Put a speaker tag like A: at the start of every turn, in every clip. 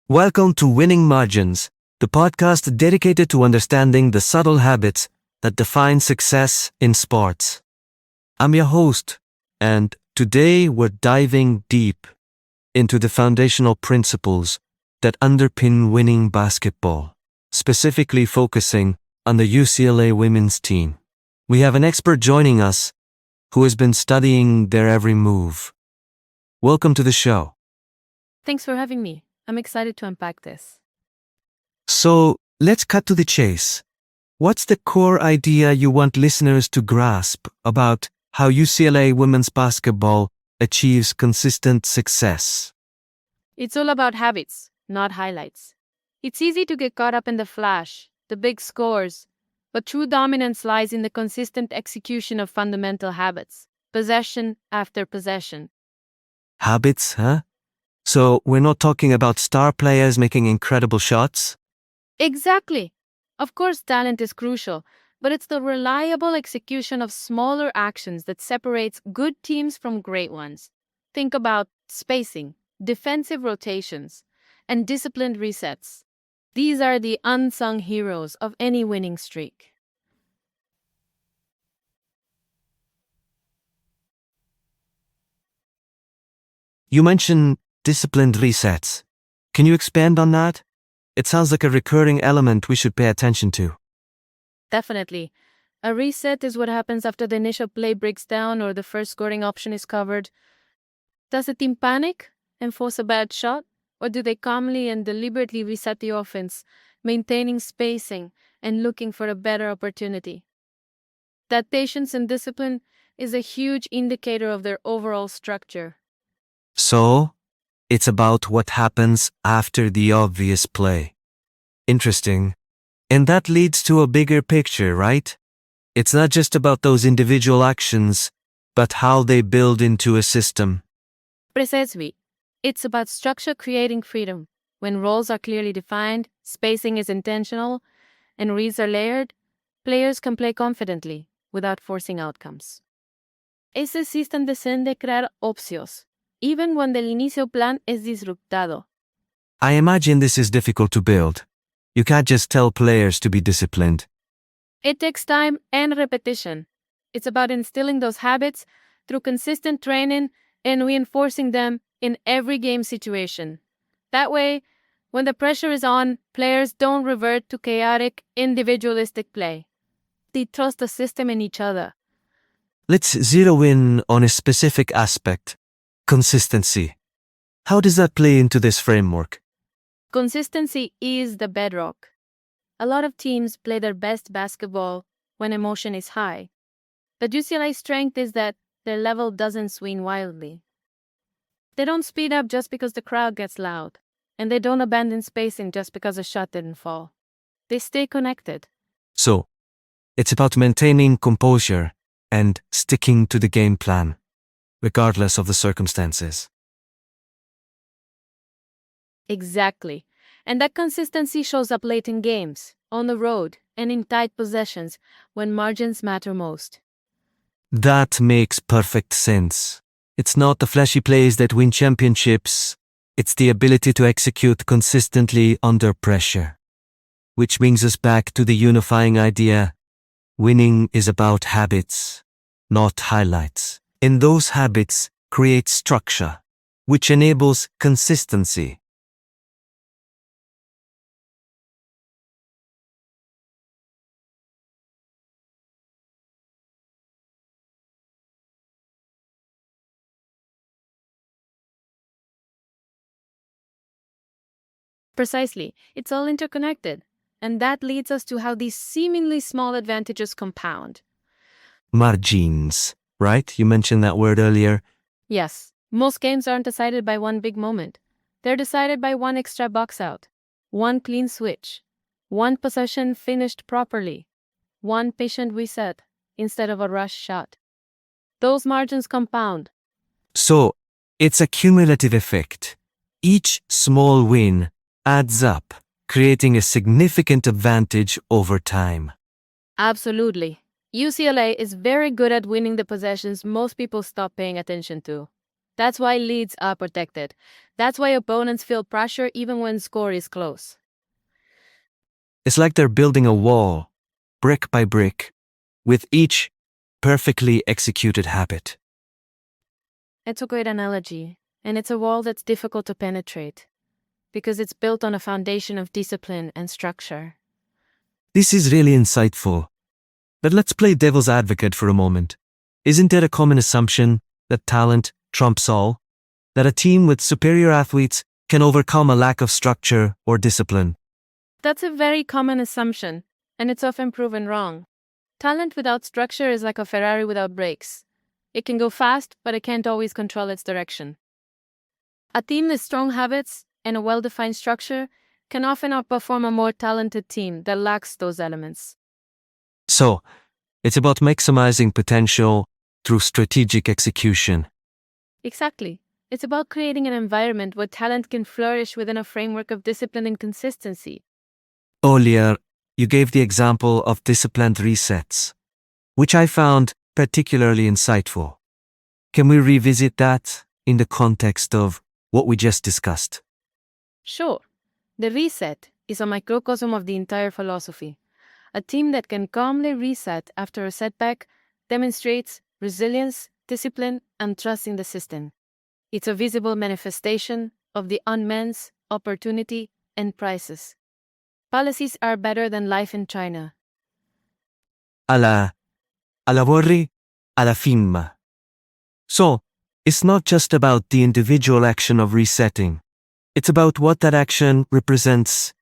A: Welcome to Winning Margins, the podcast dedicated to understanding the subtle habits that define success in sports. I'm your host, and today we're diving deep into the foundational principles that underpin winning basketball, specifically focusing on the UCLA women's team. We have an expert joining us who has been studying their every move. Welcome to the show.
B: Thanks for having me. I'm excited to unpack this.
A: So, let's cut to the chase. What's the core idea you want listeners to grasp about how UCLA women's basketball achieves consistent success?
B: It's all about habits, not highlights. It's easy to get caught up in the flash, the big scores, but true dominance lies in the consistent execution of fundamental habits, possession after possession.
A: Habits, huh? So, we're not talking about star players making incredible shots?
B: Exactly. Of course, talent is crucial, but it's the reliable execution of smaller actions that separates good teams from great ones. Think about spacing, defensive rotations, and disciplined resets. These are the unsung heroes of any winning streak.
A: You mentioned disciplined resets. Can you expand on that? It sounds like a recurring element we should pay attention to.
B: Definitely. A reset is what happens after the initial play breaks down or the first scoring option is covered. Does the team panic and force a bad shot? Or do they calmly and deliberately reset the offense, maintaining spacing and looking for a better opportunity? That patience and discipline is a huge indicator of their overall structure.
A: So, it's about what happens after the obvious play. Interesting. And that leads to a bigger picture, right? It's not just about those individual actions, but how they build into a system.
B: Precisely. It's about structure creating freedom. When roles are clearly defined, spacing is intentional, and reads are layered, players can play confidently without forcing outcomes. Ese system de crear opcios, even cuando el inicio plan es disruptado.
A: I imagine this is difficult to build. You can't just tell players to be disciplined.
B: It takes time and repetition. It's about instilling those habits through consistent training and reinforcing them in every game situation. That way, when the pressure is on, players don't revert to chaotic, individualistic play. They trust the system and each other.
A: Let's zero in on a specific aspect: consistency. How does that play into this framework?
B: Consistency is the bedrock. A lot of teams play their best basketball when emotion is high. But UCLA's strength is that their level doesn't swing wildly. They don't speed up just because the crowd gets loud, and they don't abandon spacing just because a shot didn't fall. They stay connected.
A: So, it's about maintaining composure and sticking to the game plan, regardless of the circumstances.
B: Exactly. And that consistency shows up late in games, on the road, and in tight possessions when margins matter most.
A: That makes perfect sense. It's not the flashy plays that win championships, it's the ability to execute consistently under pressure. Which brings us back to the unifying idea: winning is about habits, not highlights. And those habits create structure, which enables consistency.
B: Precisely. It's all interconnected. And that leads us to how these seemingly small advantages compound.
A: Margins, right? You mentioned that word earlier.
B: Yes, most games aren't decided by one big moment. They're decided by one extra box out, one clean switch, one possession finished properly, one patient reset instead of a rush shot. Those margins compound.
A: So, it's a cumulative effect. Each small win adds up, creating a significant advantage over time.
B: Absolutely. UCLA is very good at winning the possessions most people stop paying attention to. That's why leads are protected. That's why opponents feel pressure even when score is close.
A: It's like they're building a wall, brick by brick, with each perfectly executed habit.
B: It's a great analogy, and it's a wall that's difficult to penetrate because it's built on a foundation of discipline and structure.
A: This is really insightful. But let's play devil's advocate for a moment. Isn't there a common assumption that talent trumps all? That a team with superior athletes can overcome a lack of structure or discipline?
B: That's a very common assumption, and it's often proven wrong. Talent without structure is like a Ferrari without brakes. It can go fast, but it can't always control its direction. A team with strong habits and a well-defined structure can often outperform a more talented team that lacks those elements.
A: So, it's about maximizing potential through strategic execution.
B: Exactly. It's about creating an environment where talent can flourish within a framework of discipline and consistency.
A: Earlier, you gave the example of disciplined resets, which I found particularly insightful. Can we revisit that in the context of what we just discussed?
B: Sure, the reset is a microcosm of the entire philosophy. A team that can calmly reset after a setback demonstrates resilience, discipline, and trust in the system. It's a visible manifestation of the unmen's opportunity and prices. Policies are better than life in China.
A: Alla lavori, alla firma. So, it's not just about the individual action of resetting. It's about what that action represents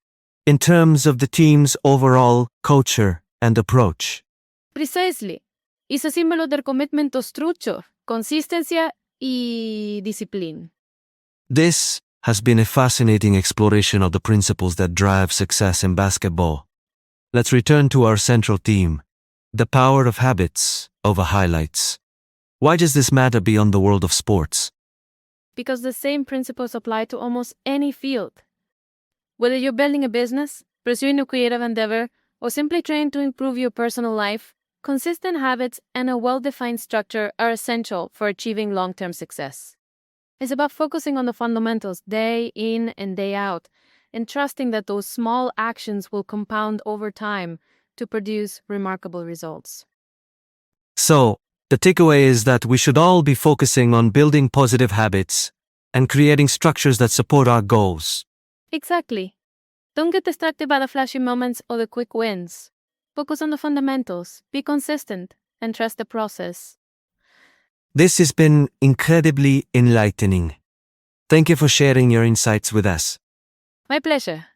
A: in terms of the team's overall culture and approach.
B: Precisely. It's a símbolo del commitment to structure, consistencia y discipline.
A: This has been a fascinating exploration of the principles that drive success in basketball. Let's return to our central theme, the power of habits over highlights. Why does this matter beyond the world of sports?
B: Because the same principles apply to almost any field. Whether you're building a business, pursuing a creative endeavor, or simply trying to improve your personal life, consistent habits and a well-defined structure are essential for achieving long-term success. It's about focusing on the fundamentals day in and day out, and trusting that those small actions will compound over time to produce remarkable results.
A: So, the takeaway is that we should all be focusing on building positive habits and creating structures that support our goals.
B: Exactly. Don't get distracted by the flashy moments or the quick wins. Focus on the fundamentals, be consistent, and trust the process.
A: This has been incredibly enlightening. Thank you for sharing your insights with us.
B: My pleasure.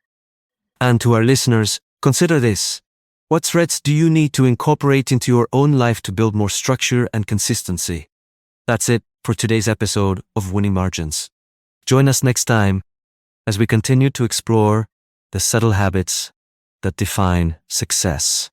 A: And to our listeners, consider this. What threads do you need to incorporate into your own life to build more structure and consistency? That's it for today's episode of Winning Margins. Join us next time as we continue to explore the subtle habits that define success.